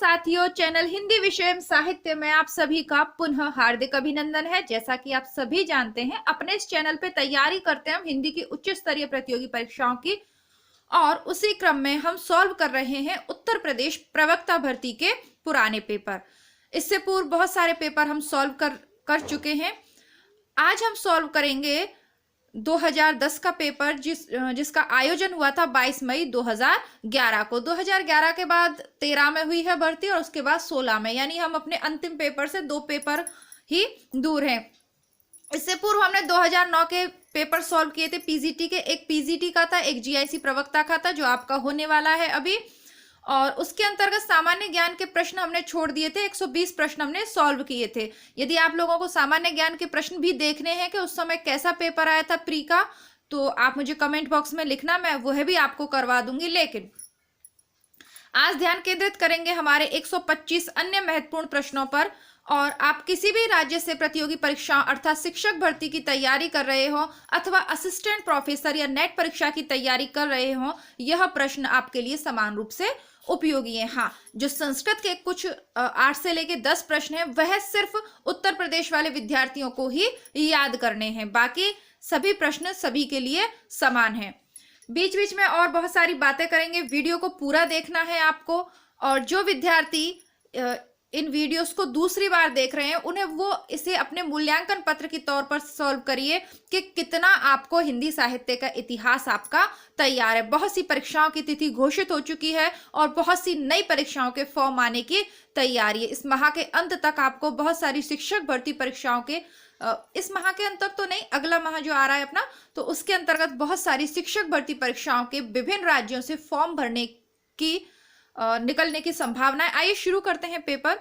साथियों, चैनल हिंदी विषय एवं साहित्य में आप सभी का पुनः हार्दिक अभिनंदन है। जैसा कि आप सभी जानते हैं, अपने इस चैनल पे तैयारी करते हैं हम हिंदी की उच्च स्तरीय प्रतियोगी परीक्षाओं की, और उसी क्रम में हम सॉल्व कर रहे हैं उत्तर प्रदेश प्रवक्ता भर्ती के पुराने पेपर। इससे पूर्व बहुत सारे पेपर हम सॉल्व कर चुके हैं। आज हम सॉल्व करेंगे 2010 का पेपर जिसका आयोजन हुआ था 22 मई 2011 को। 2011 के बाद 13 में हुई है भर्ती और उसके बाद 16 में, यानी हम अपने अंतिम पेपर से 2 पेपर ही दूर हैं। इससे पूर्व हमने 2009 के पेपर सॉल्व किए थे पीजीटी के। एक पीजीटी का था, एक जीआईसी प्रवक्ता का था, जो आपका होने वाला है अभी। और उसके अंतर्गत सामान्य ज्ञान के प्रश्न हमने छोड़ दिए थे, 120 प्रश्न हमने सॉल्व किए थे। यदि आप लोगों को सामान्य ज्ञान के प्रश्न भी देखने हैं कि उस समय कैसा पेपर आया था प्री का, तो आप मुझे कमेंट बॉक्स में लिखना, मैं वह भी आपको करवा दूंगी। लेकिन आज ध्यान केंद्रित करेंगे हमारे 125 अन्य महत्वपूर्ण प्रश्नों पर। और आप किसी भी राज्य से प्रतियोगी परीक्षा अर्थात शिक्षक भर्ती की तैयारी कर रहे हो अथवा असिस्टेंट प्रोफेसर या नेट परीक्षा की तैयारी कर रहे हो, यह प्रश्न आपके लिए समान रूप से उपयोगी है। हाँ, जो संस्कृत के कुछ 8 से लेके 10 प्रश्न हैं, वह सिर्फ उत्तर प्रदेश वाले विद्यार्थियों को ही याद करने हैं। बाकी सभी प्रश्न सभी के लिए समान हैं। बीच बीच में और बहुत सारी बातें करेंगे, वीडियो को पूरा देखना है आपको। और जो विद्यार्थी इन वीडियोस को दूसरी बार देख रहे हैं, उन्हें वो इसे अपने मूल्यांकन पत्र के तौर पर सॉल्व करिए कि कितना आपको हिंदी साहित्य का इतिहास आपका तैयार है। बहुत सी परीक्षाओं की तिथि घोषित हो चुकी है और बहुत सी नई परीक्षाओं के फॉर्म आने की तैयारी है। इस माह के अंत तक आपको बहुत सारी शिक्षक भर्ती परीक्षाओं के, इस माह के अंत तक तो नहीं, अगला माह जो आ रहा है अपना, तो उसके अंतर्गत बहुत सारी शिक्षक भर्ती परीक्षाओं के विभिन्न राज्यों से फॉर्म भरने की निकलने की संभावना है। आइए शुरू करते हैं पेपर।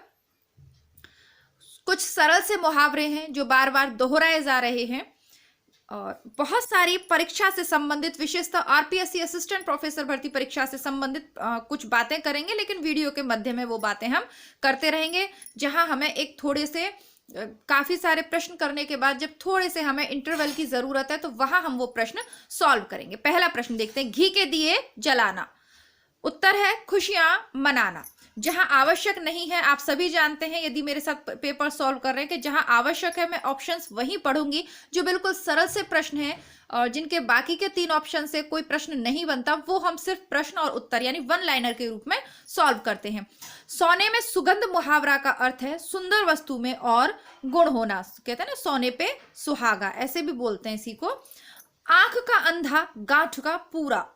कुछ सरल से मुहावरे हैं जो बार बार दोहराए जा रहे हैं, और बहुत सारी परीक्षा से संबंधित, विशेषतः आरपीएससी असिस्टेंट प्रोफेसर भर्ती परीक्षा से संबंधित कुछ बातें करेंगे, लेकिन वीडियो के मध्य में वो बातें हम करते रहेंगे। जहां हमें एक थोड़े से काफी सारे प्रश्न करने के बाद जब थोड़े से हमें इंटरवल की जरूरत है, तो वहां हम वो प्रश्न सॉल्व करेंगे। पहला प्रश्न देखते हैं, घी के दिए जलाना। उत्तर है खुशियां मनाना। जहां आवश्यक नहीं है, आप सभी जानते हैं यदि मेरे साथ पेपर सॉल्व कर रहे हैं, कि जहां आवश्यक है मैं ऑप्शंस वहीं पढ़ूंगी। जो बिल्कुल सरल से प्रश्न है और जिनके बाकी के 3 ऑप्शन से कोई प्रश्न नहीं बनता, वो हम सिर्फ प्रश्न और उत्तर यानी वन लाइनर के रूप में सॉल्व करते हैं। सोने में सुगंध मुहावरा का अर्थ है सुंदर वस्तु में और गुण होना। कहते हैं ना, सोने पे सुहागा, ऐसे भी बोलते हैं इसी को। आंख का अंधा गांठ का पूरा,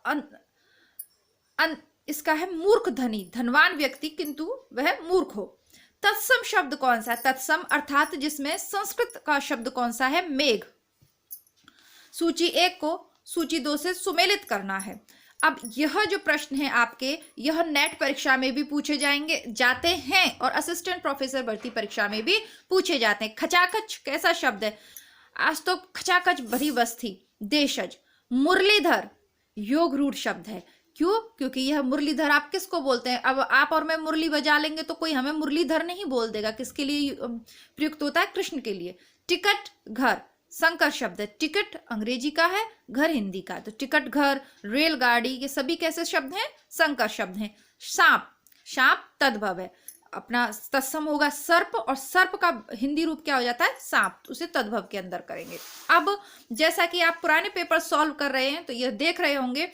इसका है मूर्ख धनी, धनवान व्यक्ति किंतु वह मूर्ख हो। तत्सम शब्द कौन सा है? तत्सम अर्थात जिसमें संस्कृत का शब्द कौन सा है? मेघ। सूची 1 को सूची 2 से सुमेलित करना है। अब यह जो प्रश्न है आपके, यह नेट परीक्षा में भी पूछे जाते हैं और असिस्टेंट प्रोफेसर भर्ती परीक्षा में भी पूछे जाते हैं। खचाखच कैसा शब्द है? आज तो खचाखच भरी बस थी। देशज। मुरलीधर योग रूढ़ शब्द है। क्यों? क्योंकि यह मुरलीधर आप किसको बोलते हैं? अब आप और मैं मुरली बजा लेंगे तो कोई हमें मुरलीधर नहीं बोल देगा। किसके लिए प्रयुक्त होता है? कृष्ण के लिए। टिकट घर संकर शब्द है। टिकट अंग्रेजी का है, घर हिंदी का, तो टिकट घर, रेलगाड़ी, ये सभी कैसे शब्द हैं? संकर शब्द हैं। सांप, सांप तद्भव है, अपना तत्सम होगा सर्प, और सर्प का हिंदी रूप क्या हो जाता है? सांप, उसे तद्भव के अंदर करेंगे। अब जैसा कि आप पुराने पेपर सॉल्व कर रहे हैं, तो यह देख रहे होंगे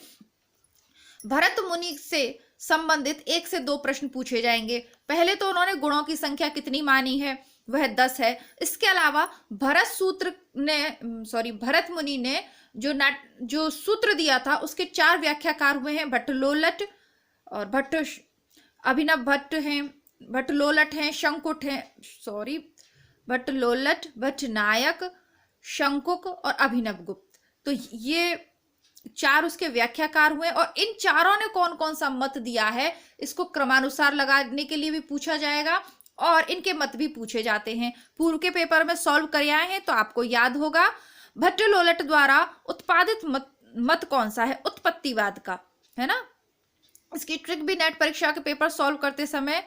भरत मुनि से संबंधित 1 से 2 प्रश्न पूछे जाएंगे। पहले तो उन्होंने गुणों की संख्या कितनी मानी है? वह 10 है। इसके अलावा भरत मुनि ने जो सूत्र दिया था, उसके 4 व्याख्याकार हुए हैं। भट्टलोलट और अभिनव भट्ट हैं, भट्टलोलट हैं, शंकुट हैं, भट्टलोलट, भट्टनायक, शंकुक और अभिनव गुप्त। तो ये 4 उसके व्याख्याकार हुए, और इन चारों ने कौन कौन सा मत दिया है, इसको क्रमानुसार लगाने के लिए भी पूछा जाएगा, और इनके मत भी पूछे जाते हैं। पूर्व के पेपर में सॉल्व कर आए हैं तो आपको याद होगा। भट्टलोलट द्वारा उत्पादित मत कौन सा है? उत्पत्तिवाद का, है ना। इसकी ट्रिक भी नेट परीक्षा के पेपर सॉल्व करते समय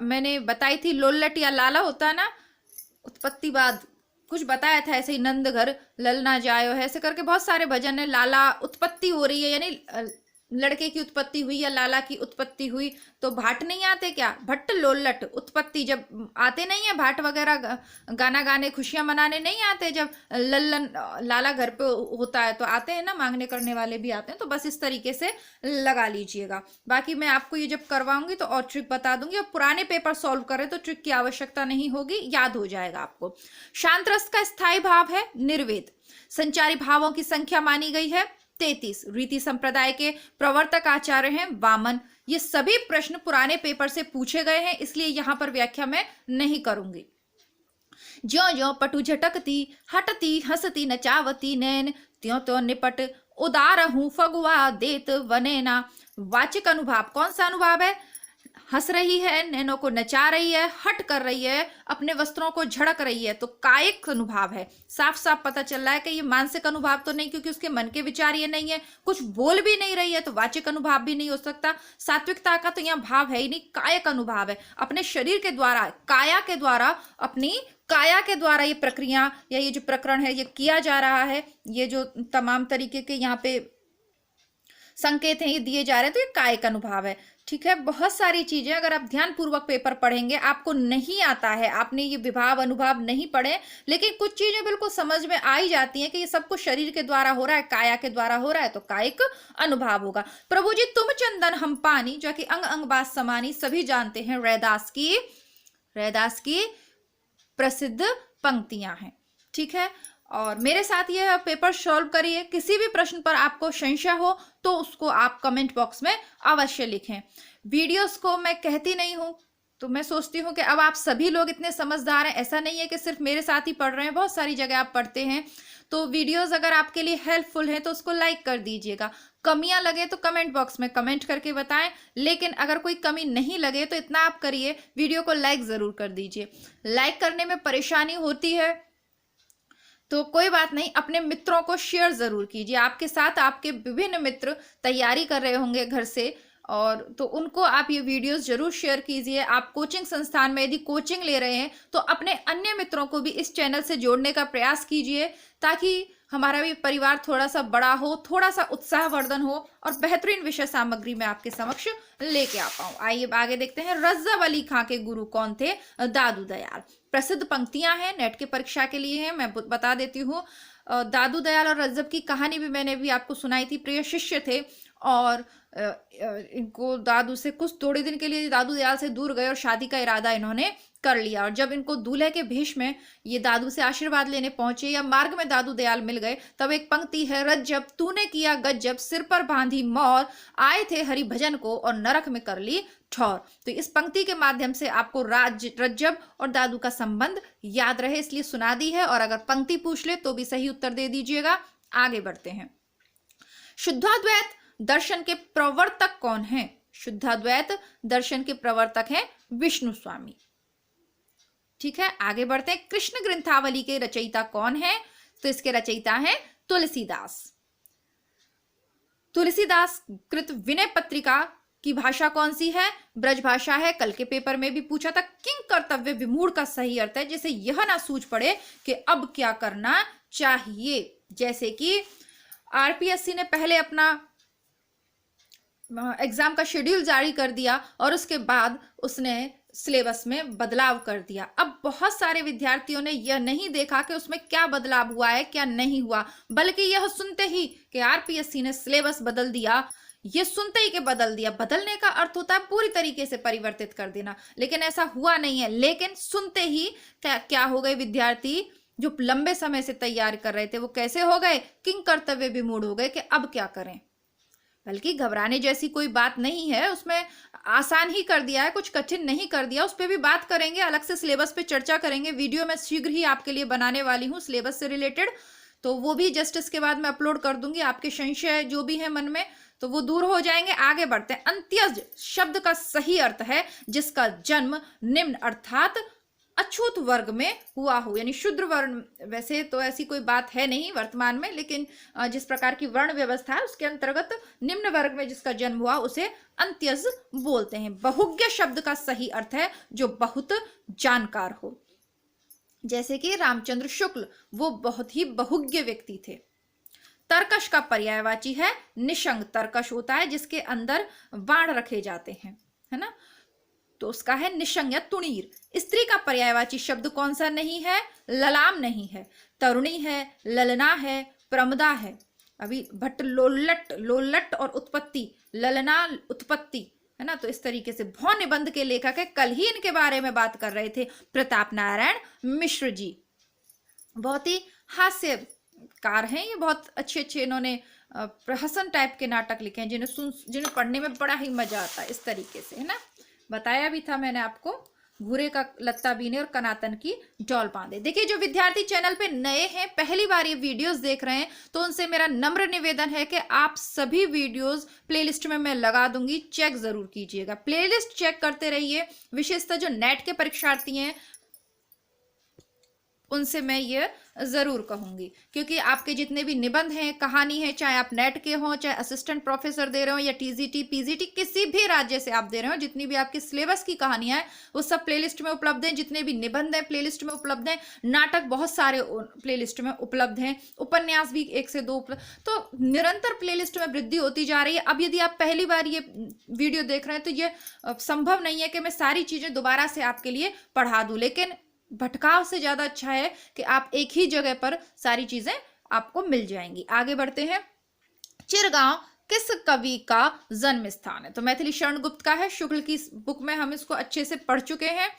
मैंने बताई थी। लोलट या लाला होता है ना, उत्पत्तिवाद कुछ बताया था ऐसे ही, नंद घर ललना जायो है, ऐसे करके बहुत सारे भजन है। लाला उत्पत्ति हो रही है, यानी लड़के की उत्पत्ति हुई या लाला की उत्पत्ति हुई तो भाट नहीं आते क्या? भट्ट लोलट उत्पत्ति जब आते नहीं है, भाट वगैरह गाना गाने खुशियां मनाने नहीं आते? जब लल्लन लाला घर पे होता है तो आते हैं ना, मांगने करने वाले भी आते हैं। तो बस इस तरीके से लगा लीजिएगा। बाकी मैं आपको ये जब करवाऊंगी तो और ट्रिक बता दूंगी, और पुराने पेपर सॉल्व करें तो ट्रिक की आवश्यकता नहीं होगी, याद हो जाएगा आपको। शांत रस का स्थायी भाव है निर्वेद। संचारी भावों की संख्या मानी गई है 33। रीति संप्रदाय के प्रवर्तक आचार्य हैं वामन। ये सभी प्रश्न पुराने पेपर से पूछे गए हैं, इसलिए यहां पर व्याख्या मैं नहीं करूंगी। ज्यो ज्यो पटु झटकती हटती हंसती नचावती नैन, त्यों त्यों निपट उदार हूं फगुआ देत वनेना। वाचिक अनुभाव कौन सा अनुभाव है? हंस रही है, नैनों को नचा रही है, हट कर रही है, अपने वस्त्रों को झड़क रही है, तो कायिक अनुभाव है। साफ साफ पता चल रहा है कि ये मानसिक अनुभाव तो नहीं, क्योंकि उसके मन के विचार ये नहीं है, कुछ बोल भी नहीं रही है, तो वाचिक अनुभाव भी नहीं हो सकता। सात्विकता का तो यहाँ भाव है ही नहीं, कायिक अनुभाव है। अपने शरीर के द्वारा, काया के द्वारा, अपनी काया के द्वारा ये प्रक्रिया या ये जो प्रकरण है ये किया जा रहा है। ये जो तमाम तरीके के यहाँ पे संकेत हैं ये दिए जा रहे हैं, तो ये कायिक अनुभाव है। ठीक है, बहुत सारी चीजें अगर आप ध्यान पूर्वक पेपर पढ़ेंगे, आपको नहीं आता है, आपने ये विभाव अनुभाव नहीं पढ़े, लेकिन कुछ चीजें बिल्कुल समझ में आ ही जाती हैं कि ये सब कुछ शरीर के द्वारा हो रहा है, काया के द्वारा हो रहा है, तो कायिक अनुभाव होगा। प्रभु जी तुम चंदन हम पानी, जो कि अंग अंग बात समानी, सभी जानते हैं, रैदास की प्रसिद्ध पंक्तियां हैं। ठीक है, और मेरे साथ यह पेपर सॉल्व करिए। किसी भी प्रश्न पर आपको संशय हो तो उसको आप कमेंट बॉक्स में अवश्य लिखें। वीडियोस को मैं कहती नहीं हूं, तो मैं सोचती हूं कि अब आप सभी लोग इतने समझदार हैं। ऐसा नहीं है कि सिर्फ मेरे साथ ही पढ़ रहे हैं, बहुत सारी जगह आप पढ़ते हैं। तो वीडियोस अगर आपके लिए हेल्पफुल है तो उसको लाइक कर दीजिएगा। कमियां लगे तो कमेंट बॉक्स में कमेंट करके बताएं, लेकिन अगर कोई कमी नहीं लगे तो इतना आप करिए, वीडियो को लाइक जरूर कर दीजिए। लाइक करने में परेशानी होती है तो कोई बात नहीं, अपने मित्रों को शेयर जरूर कीजिए। आपके साथ आपके विभिन्न मित्र तैयारी कर रहे होंगे घर से, और तो उनको आप ये वीडियोस जरूर शेयर कीजिए। आप कोचिंग संस्थान में यदि कोचिंग ले रहे हैं तो अपने अन्य मित्रों को भी इस चैनल से जोड़ने का प्रयास कीजिए, ताकि हमारा भी परिवार थोड़ा सा बड़ा हो, थोड़ा सा उत्साहवर्धन हो और बेहतरीन विषय सामग्री में आपके समक्ष लेके आ पाऊं। आइए आगे देखते हैं। रज्जब अली खां के गुरु कौन थे? दादू दयाल। प्रसिद्ध पंक्तियां हैं, नेट की परीक्षा के लिए हैं, मैं बता देती हूँ। दादू दयाल और रज्जब की कहानी भी मैंने भी आपको सुनाई थी। प्रिय शिष्य थे और इनको दादू से कुछ थोड़े दिन के लिए दादू दयाल से दूर गए और शादी का इरादा इन्होंने कर लिया। और जब इनको दूल्हे के भेष में ये दादू से आशीर्वाद लेने पहुंचे या मार्ग में दादू दयाल मिल गए, तब एक पंक्ति है, रज्जब तूने किया गज्जब, सिर पर बांधी मोर, आए थे हरि भजन को और नरक में कर ली ठौर। तो इस पंक्ति के माध्यम से आपको रज्जब और दादू का संबंध याद रहे, इसलिए सुना दी है। और अगर पंक्ति पूछ ले तो भी सही उत्तर दे दीजिएगा। आगे बढ़ते हैं। शुद्धाद्वैत दर्शन के प्रवर्तक कौन हैं? शुद्धाद्वैत दर्शन के प्रवर्तक हैं विष्णु स्वामी। ठीक है, आगे बढ़ते हैं। कृष्ण ग्रंथावली के रचयिता कौन है? तो इसके रचयिता हैं तुलसीदास। तुलसीदास कृत विनय पत्रिका की भाषा कौन सी है? ब्रज भाषा है। कल के पेपर में भी पूछा था, किंग कर्तव्य विमूढ़ का सही अर्थ है, जैसे यह ना सूझ पड़े कि अब क्या करना चाहिए। जैसे कि आरपीएससी ने पहले अपना एग्जाम का शेड्यूल जारी कर दिया और उसके बाद उसने सिलेबस में बदलाव कर दिया। अब बहुत सारे विद्यार्थियों ने यह नहीं देखा कि उसमें क्या बदलाव हुआ है, क्या नहीं हुआ, बल्कि यह सुनते ही कि आरपीएससी ने सिलेबस बदल दिया, ये सुनते ही कि बदल दिया। बदलने का अर्थ होता है पूरी तरीके से परिवर्तित कर देना, लेकिन ऐसा हुआ नहीं है। लेकिन सुनते ही क्या हो गए विद्यार्थी जो लंबे समय से तैयार कर रहे थे, वो कैसे हो गए? किंग कर्तव्य विमूढ़ हो गए कि अब क्या करें। बल्कि घबराने जैसी कोई बात नहीं है, उसमें आसान ही कर दिया है, कुछ कठिन नहीं कर दिया। उस पर भी बात करेंगे, अलग से सिलेबस पे चर्चा करेंगे। वीडियो मैं शीघ्र ही आपके लिए बनाने वाली हूँ सिलेबस से रिलेटेड, तो वो भी जस्ट इसके बाद मैं अपलोड कर दूंगी। आपके संशय जो भी है मन में तो वो दूर हो जाएंगे। आगे बढ़ते हैं। अंत्यज शब्द का सही अर्थ है जिसका जन्म निम्न अर्थात अछूत वर्ग में हुआ हो, यानी शूद्र वर्ण। वैसे तो ऐसी कोई बात है नहीं वर्तमान में, लेकिन जिस प्रकार की वर्ण व्यवस्था है उसके अंतर्गत निम्न वर्ग में जिसका जन्म हुआ उसे अंत्यज बोलते हैं। बहुज्ञ शब्द का सही अर्थ है जो बहुत जानकार हो। जैसे कि रामचंद्र शुक्ल, वो बहुत ही बहुज्ञ व्यक्ति थे। तर्कश का पर्यायवाची है निशंग। तर्कश होता है जिसके अंदर बाण रखे जाते हैं, है ना, तो उसका है निशंग या तुणीर। स्त्री का पर्यायवाची शब्द कौन सा नहीं है? ललाम नहीं है, तरुणी है, ललना है, प्रमदा है। अभी भट्ट लोलट, लोलट और उत्पत्ति, ललना उत्पत्ति, है ना, तो इस तरीके से भौ निबंध के लेखक है। कल ही इनके बारे में बात कर रहे थे, प्रताप नारायण मिश्र जी। बहुत ही हास्यकार हैं ये, बहुत अच्छे अच्छे इन्होंने प्रहसन टाइप के नाटक लिखे हैं जिन्हें पढ़ने में बड़ा ही मजा आता है, इस तरीके से, है ना। बताया भी था मैंने आपको, घूरे का लत्ता बीने और कनातन की डोल बांधे। देखिए, जो विद्यार्थी चैनल पे नए हैं, पहली बार ये वीडियोस देख रहे हैं, तो उनसे मेरा नम्र निवेदन है कि आप सभी वीडियोस प्लेलिस्ट में मैं लगा दूंगी, चेक जरूर कीजिएगा। प्लेलिस्ट चेक करते रहिए। विशेषतः जो नेट के परीक्षार्थी हैं उनसे मैं ये जरूर कहूंगी, क्योंकि आपके जितने भी निबंध हैं, कहानी है, चाहे आप नेट के हों, चाहे असिस्टेंट प्रोफेसर दे रहे हो, या टीजीटी पीजीटी किसी भी राज्य से आप दे रहे हो, जितनी भी आपकी सिलेबस की कहानियां हैं वो सब प्लेलिस्ट में उपलब्ध हैं। जितने भी निबंध हैं प्लेलिस्ट में उपलब्ध हैं, नाटक बहुत सारे प्लेलिस्ट में उपलब्ध हैं, उपन्यास भी 1 से 2 उपलब्ध, तो निरंतर प्लेलिस्ट में वृद्धि होती जा रही है। अब यदि आप पहली बार ये वीडियो देख रहे हैं तो ये संभव नहीं है कि मैं सारी चीजें दोबारा से आपके लिए पढ़ा दूं, लेकिन भटकाव से ज्यादा अच्छा है कि आप एक ही जगह पर सारी चीजें आपको मिल जाएंगी। आगे बढ़ते हैं। चिरगांव किस कवि का जन्म स्थान है? तो मैथिली शरण गुप्त का है। शुक्ल की बुक में हम इसको अच्छे से पढ़ चुके हैं।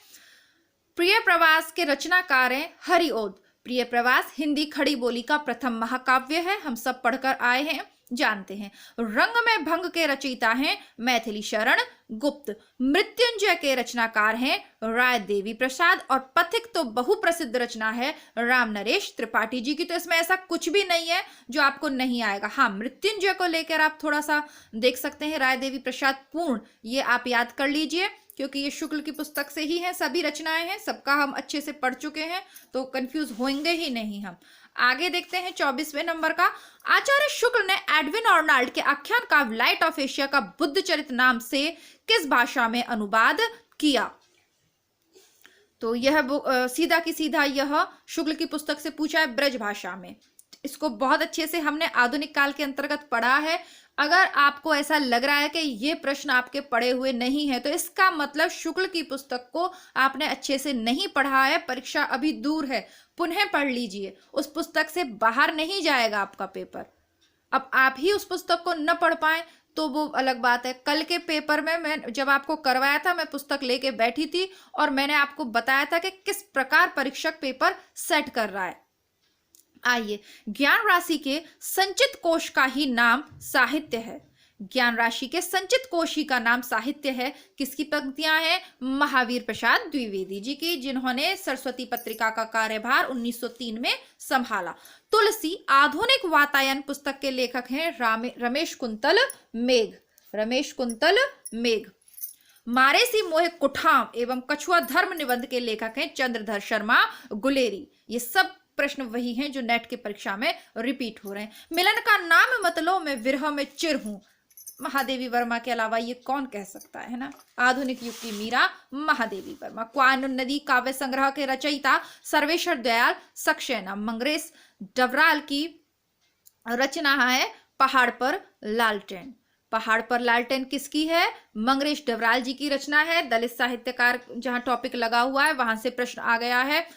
प्रिय प्रवास के रचनाकार हैं हरिओद। प्रिय प्रवास हिंदी खड़ी बोली का प्रथम महाकाव्य है, हम सब पढ़कर आए हैं, जानते हैं। रंग में भंग के रचयिता हैं मैथिली शरण गुप्त। मृत्युंजय के रचनाकार हैं राय देवी प्रसाद, और पथिक तो बहुप्रसिद्ध रचना है राम नरेश त्रिपाठी जी की, तो इसमें ऐसा कुछ भी नहीं है जो आपको नहीं आएगा। हाँ, मृत्युंजय को लेकर आप थोड़ा सा देख सकते हैं, राय देवी प्रसाद पूर्ण, ये आप याद कर लीजिए, क्योंकि ये शुक्ल की पुस्तक से ही है, सभी रचनाएं हैं, सबका हम अच्छे से पढ़ चुके हैं, तो कंफ्यूज होंगे ही नहीं हम। आगे देखते हैं 24वें नंबर का। आचार्य शुक्ल ने एडविन आर्नल्ड के आख्यान काव्य लाइट ऑफ एशिया का बुद्ध चरित नाम से किस भाषा में अनुवाद किया? तो यह सीधा की सीधा यह शुक्ल की पुस्तक से पूछा है, ब्रज भाषा में। इसको बहुत अच्छे से हमने आधुनिक काल के अंतर्गत पढ़ा है। अगर आपको ऐसा लग रहा है कि ये प्रश्न आपके पढ़े हुए नहीं है, तो इसका मतलब शुक्ल की पुस्तक को आपने अच्छे से नहीं पढ़ा है, परीक्षा अभी दूर है, पुनः पढ़ लीजिए। उस पुस्तक से बाहर नहीं जाएगा आपका पेपर। अब आप ही उस पुस्तक को न पढ़ पाए तो वो अलग बात है। कल के पेपर में मैं जब आपको करवाया था, मैं पुस्तक लेके बैठी थी और मैंने आपको बताया था कि किस प्रकार परीक्षक पेपर सेट कर रहा है। आइए, ज्ञान राशि के संचित कोश का ही नाम साहित्य है। ज्ञान राशि के संचित कोश ही का नाम साहित्य है। किसकी पंक्तियां हैं? महावीर प्रसाद द्विवेदी जी की, जिन्होंने सरस्वती पत्रिका का कार्यभार 1903 में संभाला। तुलसी आधुनिक वातायन पुस्तक के लेखक हैं रमेश कुंतल मेघ। रमेश कुंतल मेघ। मारेसी मोहे कुठाम एवं कछुआ धर्म निबंध के लेखक हैं चंद्रधर शर्मा गुलेरी। ये सब प्रश्न वही हैं जो नेट की परीक्षा में रिपीट हो रहे हैं। मिलन का नाम मतलब मैं विरह में चिर हूं, महादेवी वर्मा के अलावा ये कौन कह सकता है ना। आधुनिक युग की मीरा महादेवी वर्मा। क्वानन नदी काव्य संग्रह के रचयिता सर्वेश्वर दयाल सक्सेना। मंगरेश डबराल की रचना है पहाड़ पर लालटेन। पहाड़ पर लालटेन किसकी है? मंगरेश डबराल जी की रचना है। दलित साहित्यकार जहां टॉपिक लगा हुआ है वहां से प्रश्न आ गया है।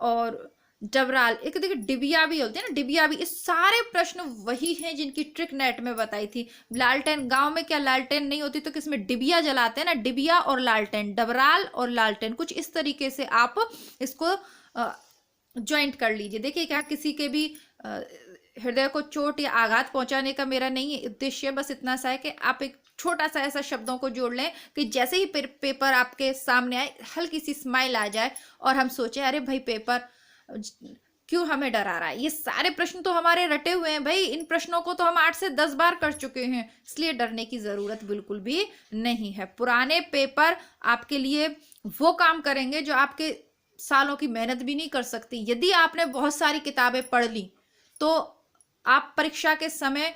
और डबराल, एक देखिए डिबिया भी होते हैं ना, डिबिया भी, इस सारे प्रश्न वही हैं जिनकी ट्रिक नेट में बताई थी। लालटेन, गांव में क्या लालटेन नहीं होती तो किसमें डिबिया जलाते हैं ना, डिबिया और लालटेन, डबराल और लालटेन, कुछ इस तरीके से आप इसको ज्वाइंट कर लीजिए। देखिए, क्या किसी के भी हृदय को चोट या आघात पहुंचाने का मेरा नहीं है उद्देश्य, बस इतना सा है कि आप एक छोटा सा ऐसा शब्दों को जोड़ लें कि जैसे ही पेपर आपके सामने आए हल्की सी स्माइल आ जाए और हम सोचे अरे भाई पेपर क्यों हमें डरा रहा है। ये सारे प्रश्न तो हमारे रटे हुए हैं भाई, इन प्रश्नों को तो हम 8 से 10 बार कर चुके हैं, इसलिए डरने की जरूरत बिल्कुल भी नहीं है। पुराने पेपर आपके लिए वो काम करेंगे जो आपके सालों की मेहनत भी नहीं कर सकती। यदि आपने बहुत सारी किताबें पढ़ ली तो आप परीक्षा के समय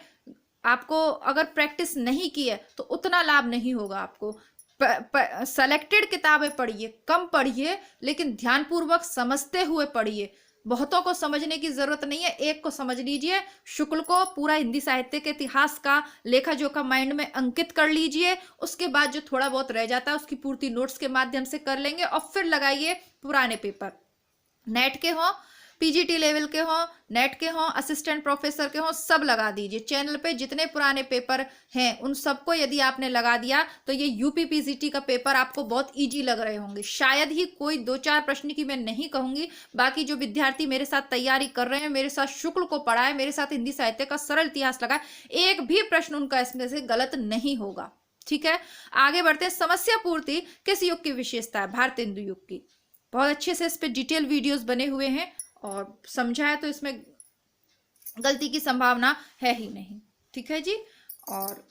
आपको अगर प्रैक्टिस नहीं की है तो उतना लाभ नहीं होगा आपको। सेलेक्टेड किताबें पढ़िए, कम पढ़िए, लेकिन ध्यानपूर्वक समझते हुए पढ़िए, बहुतों को समझने की जरूरत नहीं है, एक को समझ लीजिए। शुक्ल को पूरा हिंदी साहित्य के इतिहास का लेखा जोखा माइंड में अंकित कर लीजिए। उसके बाद जो थोड़ा बहुत रह जाता है उसकी पूर्ति नोट्स के माध्यम से कर लेंगे और फिर लगाइए पुराने पेपर, नेट के हो, पीजीटी लेवल के हो, नेट के हो, असिस्टेंट प्रोफेसर के हो, सब लगा दीजिए। चैनल पे जितने पुराने पेपर हैं उन सबको यदि आपने लगा दिया तो ये यूपी पीजीटी का पेपर आपको बहुत इजी लग रहे होंगे। शायद ही कोई 2-4 प्रश्न की मैं नहीं कहूंगी, बाकी जो विद्यार्थी मेरे साथ तैयारी कर रहे हैं, मेरे साथ शुक्ल को पढ़ा है, मेरे साथ हिंदी साहित्य का सरल इतिहास लगा, एक भी प्रश्न उनका इसमें से गलत नहीं होगा। ठीक है, आगे बढ़ते हैं। समस्या पूर्ति किस युग की विशेषता है? भारतेंदु युग की। बहुत अच्छे से इस पे डिटेल वीडियोस बने हुए हैं और समझा है तो इसमें गलती की संभावना है ही नहीं। ठीक है जी। और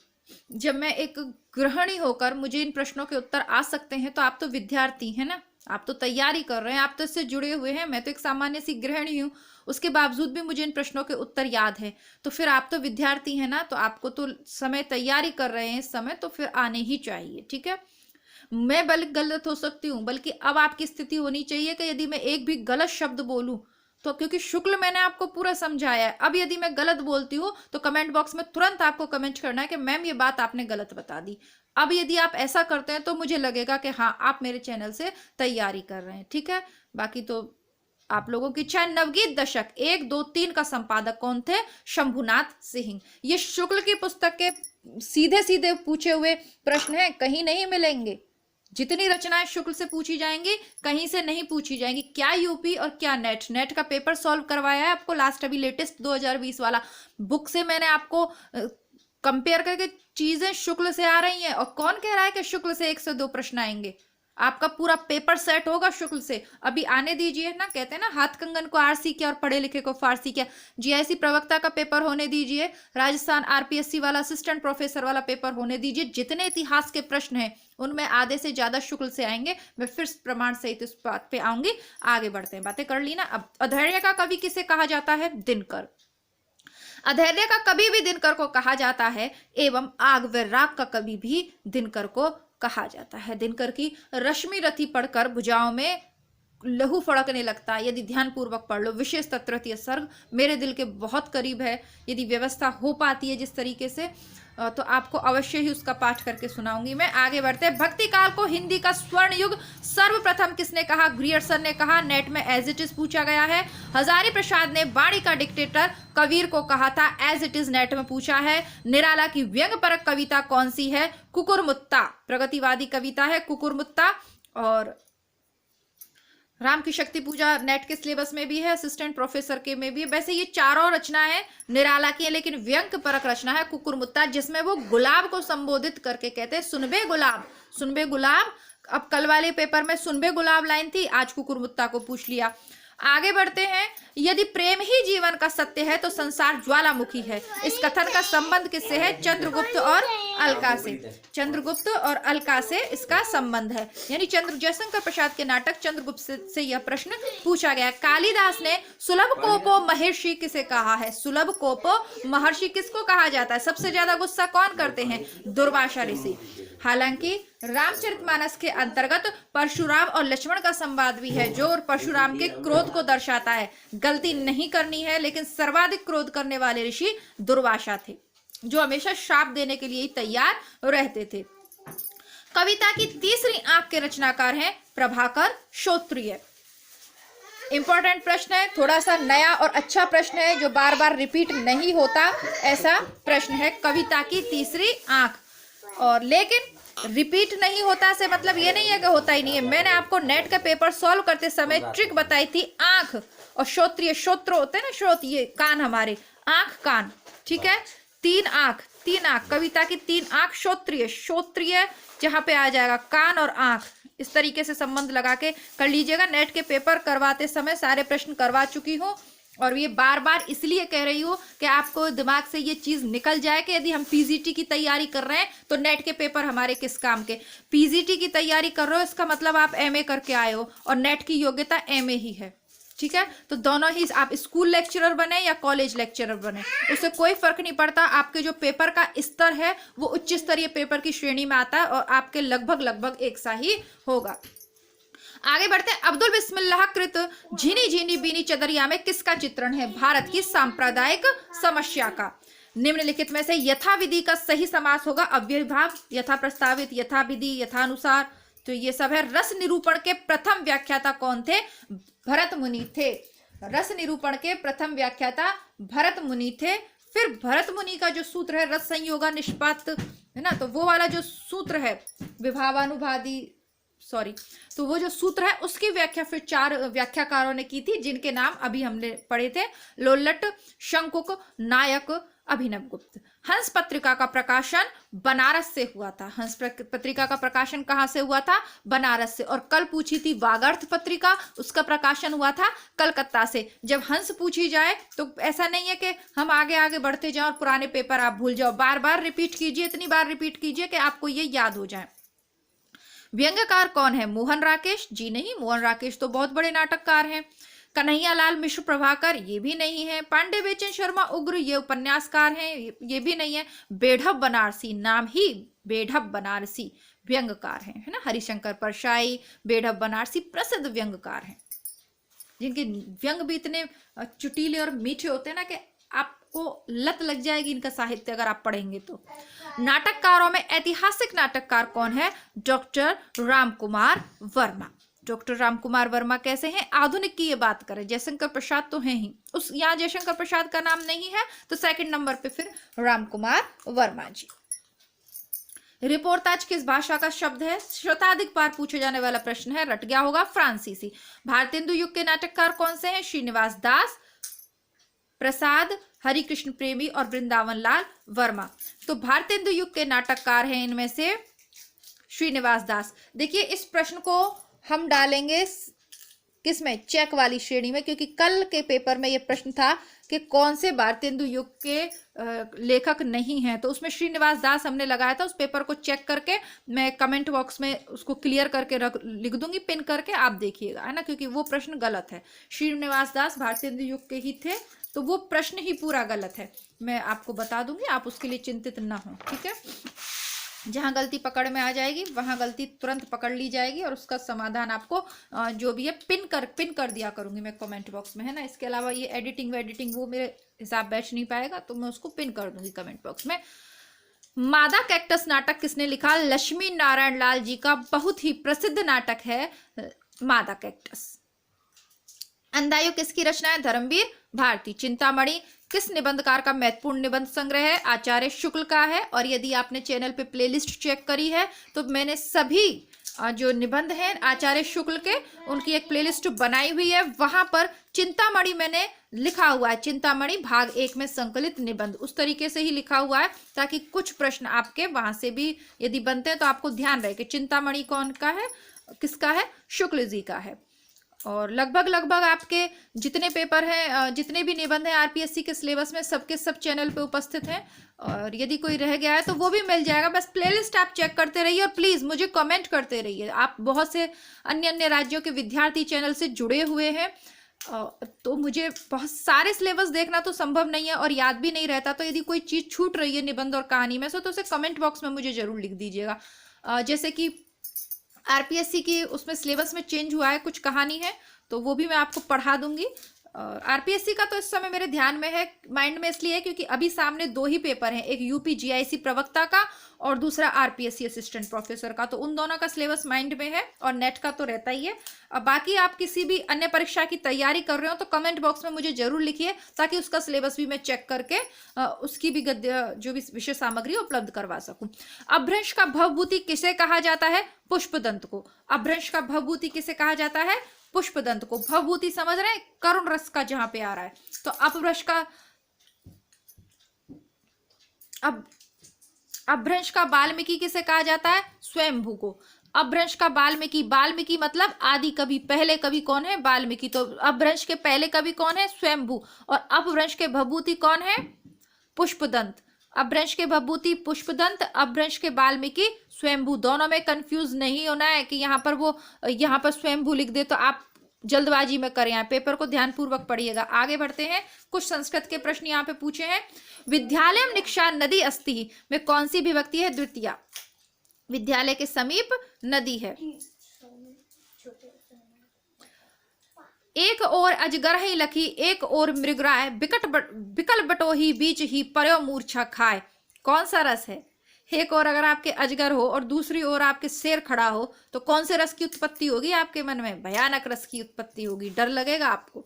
जब मैं एक गृहिणी होकर मुझे इन प्रश्नों के उत्तर आ सकते हैं तो आप तो विद्यार्थी हैं ना, आप तो तैयारी कर रहे हैं, आप तो इससे जुड़े हुए हैं। मैं तो एक सामान्य सी गृहिणी हूँ, उसके बावजूद भी मुझे इन प्रश्नों के उत्तर याद है। तो फिर आप तो विद्यार्थी हैं ना, तो आपको तो समय तैयारी कर रहे हैं इस समय, तो फिर आने ही चाहिए। ठीक है, मैं बल्कि गलत हो सकती हूँ, बल्कि अब आपकी स्थिति होनी चाहिए कि यदि मैं एक भी गलत शब्द बोलूं तो, क्योंकि शुक्ल मैंने आपको पूरा समझाया है, अब यदि मैं गलत बोलती हूँ तो कमेंट बॉक्स में तुरंत आपको कमेंट करना है कि मैम ये बात आपने गलत बता दी। अब यदि आप ऐसा करते हैं तो मुझे लगेगा कि हाँ आप मेरे चैनल से तैयारी कर रहे हैं। ठीक है, बाकी तो आप लोगों की इच्छा। नवगीत दशक 1, 2, 3 का संपादक कौन थे? शंभुनाथ सिंह। ये शुक्ल की पुस्तक के सीधे सीधे पूछे हुए प्रश्न हैं, कहीं नहीं मिलेंगे। जितनी रचनाएं शुक्ल से पूछी जाएंगी कहीं से नहीं पूछी जाएंगी। क्या यूपी और क्या नेट, नेट का पेपर सॉल्व करवाया है आपको लास्ट, अभी लेटेस्ट 2020 वाला बुक से मैंने आपको कंपेयर करके चीजें शुक्ल से आ रही हैं। और कौन कह रहा है कि शुक्ल से 1 से 2 प्रश्न आएंगे? आपका पूरा पेपर सेट होगा शुक्ल से। अभी आने दीजिए ना, कहते हैं ना हाथ कंगन को आरसी किया और पढ़े लिखे को फारसी किया। जीआईसी प्रवक्ता का पेपर होने दीजिए, राजस्थान आरपीएससी वाला असिस्टेंट प्रोफेसर वाला पेपर होने दीजिए। जितने इतिहास के प्रश्न हैं उनमें आधे से ज्यादा शुक्ल से आएंगे। मैं फिर प्रमाण सहित इस बात पे आऊंगी। आगे बढ़ते हैं, बातें कर ली ना। अब अधैर्य का कवि किसे कहा जाता है? दिनकर। अधैर्य का कवि भी दिनकर को कहा जाता है एवं आग व राग का कवि भी दिनकर को कहा जाता है। दिनकर की रश्मि रथी पढ़कर भुजाओं में लहू फड़कने लगता है। यदि ध्यान पूर्वक पढ़ लो, विशेष तृतीय सर्ग मेरे दिल के बहुत करीब है। यदि व्यवस्था हो पाती है जिस तरीके से, तो आपको अवश्य ही उसका पाठ करके सुनाऊंगी मैं। आगे बढ़ते हैं। भक्ति काल को हिंदी का स्वर्ण युग सर्वप्रथम किसने कहा? ग्रियर्सन ने कहा। नेट में एज इट इज पूछा गया है। हजारी प्रसाद ने वाणी का डिक्टेटर कबीर को कहा था, एज इट इज नेट में पूछा है। निराला की व्यंग परक कविता कौन सी है? कुकुरमुत्ता। प्रगतिवादी कविता है कुकुरमुत्ता। और राम की शक्ति पूजा नेट के सिलेबस में भी है, असिस्टेंट प्रोफेसर के में भी है। वैसे ये चारों रचनाएं निराला की है, लेकिन व्यंग परक रचना है कुकुरमुत्ता, जिसमें वो गुलाब को संबोधित करके कहते हैं सुनबे गुलाब, सुनबे गुलाब। अब कल वाले पेपर में सुनबे गुलाब लाइन थी, आज कुकुरमुत्ता को पूछ लिया। आगे बढ़ते हैं। यदि प्रेम ही जीवन का सत्य है तो संसार ज्वालामुखी है। इस कथन का संबंध किससे है? चंद्रगुप्त और अलका से। चंद्रगुप्त और अलका से इसका संबंध है। यानी जयशंकर प्रसाद के नाटक चंद्रगुप्त से यह प्रश्न पूछा गया। कालिदास ने सुलभ कोपो महर्षि किसे कहा है? सुलभ कोपो महर्षि किसको कहा जाता है? सबसे ज्यादा गुस्सा कौन करते हैं? दुर्वासा ऋषि। हालांकि रामचरितमानस के अंतर्गत परशुराम और लक्ष्मण का संवाद भी है, जो परशुराम के क्रोध को दर्शाता है। गलती नहीं करनी है, लेकिन सर्वाधिक क्रोध करने वाले ऋषि दुर्वासा थे, जो हमेशा श्राप देने के लिए ही तैयार रहते थे। कविता की तीसरी आंख के रचनाकार हैं प्रभाकर श्रोत्रिय। इंपॉर्टेंट प्रश्न है, थोड़ा सा नया और अच्छा प्रश्न है, जो बार बार रिपीट नहीं होता, ऐसा प्रश्न है। कविता की तीसरी आंख, और लेकिन रिपीट नहीं होता से मतलब ये नहीं है कि होता ही नहीं है। मैंने आपको नेट का पेपर सॉल्व करते समय ट्रिक बताई थी। आंख और श्रोत्रिय, श्रोत्र होते हैं ना, श्रोत ये कान हमारे, आंख कान। ठीक है, 3 आंख, 3 आंख, कविता की 3 आंख। श्रोत्रिय, श्रोत्रिय जहां पे आ जाएगा कान और आंख, इस तरीके से संबंध लगा के कर लीजिएगा। नेट के पेपर करवाते समय सारे प्रश्न करवा चुकी हूँ, और ये बार बार इसलिए कह रही हूँ कि आपको दिमाग से ये चीज निकल जाए कि यदि हम पीजीटी की तैयारी कर रहे हैं तो नेट के पेपर हमारे किस काम के। पीजीटी की तैयारी कर रहे हो इसका मतलब आप एमए करके आए हो, और नेट की योग्यता एमए ही है। ठीक है, तो दोनों ही, आप स्कूल लेक्चरर बने या कॉलेज लेक्चरर बने, उससे कोई फर्क नहीं पड़ता। आपके जो पेपर का स्तर है वो उच्च स्तरीय पेपर की श्रेणी में आता है, और आपके लगभग एक सा ही होगा। आगे बढ़ते हैं। अब्दुल बिस्मिल्लाह कृत झीनी झीनी बीनी चदरिया में किसका चित्रण है? भारत की सांप्रदायिक समस्या का। निम्नलिखित में से यथाविधि का सही समास होगा अव्ययीभाव, यथा प्रस्तावित, यथा विधि, यथानुसार। तो ये सब है। रस निरूपण के प्रथम व्याख्याता कौन थे? भरत मुनि थे। रस निरूपण के प्रथम व्याख्याता भरत मुनि थे। फिर भरत मुनि का जो सूत्र है रस संयोगा निष्पात, है ना, तो वो वाला जो सूत्र है विभावानुवादी, तो वो जो सूत्र है उसकी व्याख्या फिर 4 व्याख्याकारों ने की थी, जिनके नाम अभी हमने पढ़े थे, लोल्लट, शंकुक, नायक, अभिनवगुप्त। हंस पत्रिका का प्रकाशन बनारस से हुआ था। हंस पत्रिका का प्रकाशन कहाँ से हुआ था? बनारस से। और कल पूछी थी वागर्थ पत्रिका, उसका प्रकाशन हुआ था कलकत्ता से। जब हंस पूछी जाए तो ऐसा नहीं है कि हम आगे आगे बढ़ते जाओ और पुराने पेपर आप भूल जाओ, बार बार रिपीट कीजिए, इतनी बार रिपीट कीजिए कि आपको ये याद हो जाए। व्यंग्यकार कौन है? मोहन राकेश जी नहीं, मोहन राकेश तो बहुत बड़े नाटककार हैं। कन्हैयालाल मिश्र प्रभाकर, ये भी नहीं है। पांडे बेचन शर्मा उग्र, ये उपन्यासकार हैं, ये भी नहीं है। बेढब बनारसी, नाम ही बेढब बनारसी, व्यंग्यकार हैं, है ना। हरिशंकर परशाई, बेढब बनारसी प्रसिद्ध व्यंग्यकार हैं, जिनके व्यंग भी इतने चुटीले और मीठे होते हैं ना कि आपको लत लग जाएगी इनका साहित्य अगर आप पढ़ेंगे तो। नाटककारों में ऐतिहासिक नाटककार कौन है? डॉक्टर रामकुमार वर्मा। डॉक्टर रामकुमार वर्मा कैसे हैं? आधुनिक की ये बात करें, जयशंकर प्रसाद तो हैं ही, उस यहाँ जयशंकर प्रसाद का नाम नहीं है, तो सेकंड नंबर पे फिर रामकुमार वर्मा जी। रिपोर्ताज किस भाषा का शब्द है? शताधिक बार पूछे जाने वाला प्रश्न है, रट गया होगा, फ्रांसीसी। भारतेंदु युग के नाटककार कौन से हैं? श्रीनिवास दास, प्रसाद, हरिकृष्ण प्रेमी और वृंदावन लाल वर्मा। तो भारतेंदु युग के नाटककार हैं इनमें से श्रीनिवास दास। देखिए इस प्रश्न को हम डालेंगे किसमें? चेक वाली श्रेणी में, क्योंकि कल के पेपर में ये प्रश्न था कि कौन से भारतेंदु युग के लेखक नहीं हैं, तो उसमें श्रीनिवास दास हमने लगाया था। उस पेपर को चेक करके मैं कमेंट बॉक्स में उसको क्लियर करके लिख दूंगी, पिन करके, आप देखिएगा, है ना, क्योंकि वो प्रश्न गलत है। श्रीनिवास दास भारतेंदु युग के ही थे, तो वो प्रश्न ही पूरा गलत है, मैं आपको बता दूंगी, आप उसके लिए चिंतित ना हो, ठीक है। जहां गलती पकड़ में आ जाएगी वहां गलती तुरंत पकड़ ली जाएगी और उसका समाधान आपको जो भी है पिन कर दिया करूंगी मैं कमेंट बॉक्स में, है ना। इसके अलावा ये एडिटिंग वो मेरे हिसाब बैठ नहीं पाएगा, तो मैं उसको पिन कर दूंगी कमेंट बॉक्स में। मादा कैक्टस नाटक किसने लिखा? लक्ष्मी नारायण लाल जी का बहुत ही प्रसिद्ध नाटक है मादा कैक्टस। अंधायु किसकी रचना है? धर्मवीर भारती। चिंतामणि किस निबंधकार का महत्वपूर्ण निबंध संग्रह है? आचार्य शुक्ल का है। और यदि आपने चैनल पे प्लेलिस्ट चेक करी है तो मैंने सभी जो निबंध हैं आचार्य शुक्ल के, उनकी एक प्लेलिस्ट बनाई हुई है, वहां पर चिंतामणि मैंने लिखा हुआ है, चिंतामणि भाग 1 में संकलित निबंध, उस तरीके से ही लिखा हुआ है ताकि कुछ प्रश्न आपके वहां से भी यदि बनते हैं तो आपको ध्यान रहे कि चिंतामणि कौन का है, किसका है? शुक्ल जी का है। और लगभग आपके जितने पेपर हैं, जितने भी निबंध हैं आरपीएससी के सिलेबस में, सबके सब चैनल पे उपस्थित हैं। और यदि कोई रह गया है तो वो भी मिल जाएगा, बस प्लेलिस्ट आप चेक करते रहिए और प्लीज़ मुझे कमेंट करते रहिए। आप बहुत से अन्य राज्यों के विद्यार्थी चैनल से जुड़े हुए हैं, तो मुझे बहुत सारे सिलेबस देखना तो संभव नहीं है और याद भी नहीं रहता, तो यदि कोई चीज़ छूट रही है निबंध और कहानी में से तो उसे कमेंट बॉक्स में मुझे ज़रूर लिख दीजिएगा। जैसे कि आरपीएससी की उसमें सिलेबस में चेंज हुआ है, कुछ कहानी है, तो वो भी मैं आपको पढ़ा दूंगी। आरपीएससी का तो इस समय मेरे ध्यान में है, माइंड में इसलिए है क्योंकि अभी सामने 2 ही पेपर हैं, एक यूपी जीआईसी प्रवक्ता का और दूसरा आरपीएससी असिस्टेंट प्रोफेसर का, तो उन दोनों का सिलेबस माइंड में है और नेट का तो रहता ही है। अब बाकी आप किसी भी अन्य परीक्षा की तैयारी कर रहे हो तो कमेंट बॉक्स में मुझे जरूर लिखिए ताकि उसका सिलेबस भी मैं चेक करके उसकी भी जो भी विषय सामग्री उपलब्ध करवा सकूं। अपभ्रंश का भवभूति किसे कहा जाता है? पुष्पदंत को। अपभ्रंश का भवभूति किसे कहा जाता है? पुष्पदंत को। भवभूति समझ रहे हैं? करुण रस का जहां पे आ रहा है, तो अपभ्रंश का अपभ्रंश का वाल्मीकि किसे कहा जाता है? स्वयंभू को। अपभ्रंश का वाल्मीकि मतलब आदि कवि, पहले कवि कौन है? वाल्मीकि। तो अपभ्रंश के पहले कवि कौन है? स्वयंभू। और अपभ्रंश के भवभूति कौन है? पुष्पदंत। अपभ्रंश के भवभूति पुष्पदंत, अपभ्रंश के वाल्मीकि स्वयंभू। दोनों में कंफ्यूज नहीं होना है कि यहाँ पर स्वयंभू लिख दे तो आप जल्दबाजी में करें, यहाँ पेपर को ध्यानपूर्वक पढ़िएगा। आगे बढ़ते हैं, कुछ संस्कृत के प्रश्न यहाँ पे पूछे हैं। विद्यालय निक्षा नदी अस्ति में कौन सी विभक्ति है? द्वितीया। विद्यालय के समीप नदी है। एक और अजगर ही लखी, एक और मृगराय, बिकल बटोही बीच ही पर्यो मूर्छा खाए। कौन सा रस है? एक और अगर आपके अजगर हो और दूसरी ओर आपके शेर खड़ा हो तो कौन से रस की उत्पत्ति होगी आपके मन में? भयानक रस की उत्पत्ति होगी, डर लगेगा आपको।